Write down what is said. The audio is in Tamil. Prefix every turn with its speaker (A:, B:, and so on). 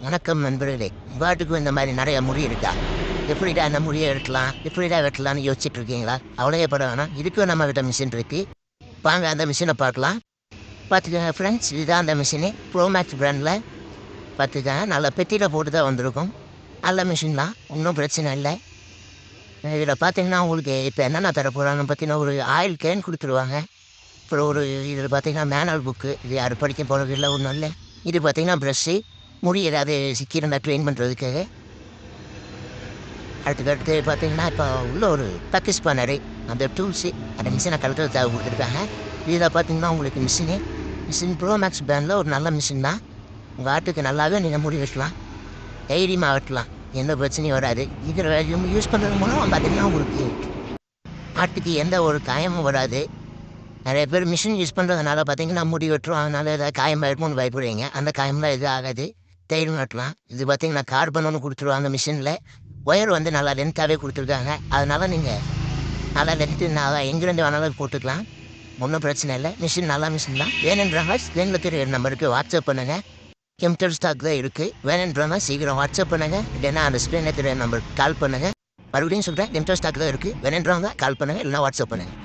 A: வணக்கம் நண்பர்களே. உங்கள் இந்த மாதிரி நிறைய முடி இருக்கா? எப்படிடா அந்த முடியை வெட்டலாம், எப்படிடா வெட்டலாம்னு யோசிச்சுட்டு இருக்கீங்களா? அவ்வளோயே படம் வேணாம். இதுக்கும் நம்ம கிட்ட மிஷின் இருக்குது. வாங்க அந்த மிஷினை பார்க்கலாம். பார்த்துக்கோங்க ஃப்ரெண்ட்ஸ், இதுதான் அந்த மிஷினு. ப்ரோமேக்ஸ் பிராண்டில் பார்த்துக்கோங்க. நல்ல பெட்டியில் போட்டு தான் வந்திருக்கும். நல்ல மிஷின்லாம், ஒன்றும் பிரச்சனை இல்லை. இதில் பார்த்தீங்கன்னா உங்களுக்கு இப்போ என்னென்ன தர போகிறாங்கன்னு பார்த்தீங்கன்னா ஒரு ஆயில் கேன் கொடுத்துருவாங்க. அப்புறம் ஒரு இதில் பார்த்தீங்கன்னா மேனுவல் புக்கு. இது யாரும் படிக்க போகிறது இல்லை, ஒன்றும் இல்லை. இது பார்த்தீங்கன்னா ப்ரெஷ்ஷு, முடி ஏதாவது சிக்கியிருந்தால் ட்ரெயின் பண்ணுறதுக்காக. அடுத்து பார்த்தீங்கன்னா இப்போ உள்ள ஒரு டக்கு ஸ்பானரு, அந்த டூல்ஸு, அந்த மிஷினை கலெக்டர் தேவை கொடுத்துருக்காங்க. இதில் பார்த்தீங்கன்னா உங்களுக்கு மிஷின் ப்ரோமேக்ஸ் பிராண்டில் ஒரு நல்ல மிஷின் தான். உங்கள் ஆட்டுக்கு நல்லாவே நீங்கள் முடி வெட்டலாம், தைரியமாக வெட்டலாம், எந்த பிரச்சனையும் வராது. இதில் யூஸ் பண்ணுறது மூலம் பார்த்தீங்கன்னா உங்களுக்கு ஆட்டுக்கு எந்த ஒரு காயமும் வராது. நிறைய பேர் மிஷின் யூஸ் பண்ணுறதுனால பார்த்தீங்கன்னா முடி வெட்டுரும், அதனால ஏதாவது காயம் இருக்கும்னு பயப்படுவீங்க. அந்த காயம்லாம் எதுவும் ஆகாது, தைரியம் வெட்டலாம். இது பார்த்தீங்கன்னா கார்பன் ஒன்று கொடுத்துருவாங்க மிஷினில். ஒயர் வந்து நல்லா லென்த்தாகவே கொடுத்துருக்காங்க. அதனால் நீங்கள் நல்லா லென்த்து நல்லா எங்கேருந்து வேணாலும் போட்டுக்கலாம், ஒன்றும் பிரச்சனை இல்லை. மிஷின் நல்லா மிஷின் தான். வேணுன்றாங்க ஸ்க்ரீனில் தெரிய நம்பருக்கு வாட்ஸ்அப் பண்ணுங்கள். கெமிக்கல் ஸ்டாக் தான் இருக்குது. வேணுன்றவங்க சீக்கிரம் வாட்ஸ்அப் பண்ணுங்கள், இல்லைன்னா அந்த ஸ்க்ரீனில் தெரிய நம்பருக்கு கால் பண்ணுங்கள். மறுபடியும் சொல்கிறேன், கெமிக்கல் ஸ்டாக் தான் இருக்குது. வேணுன்றவங்க கால் பண்ணுங்கள், இல்லைன்னா வாட்ஸ்அப் பண்ணுங்கள்.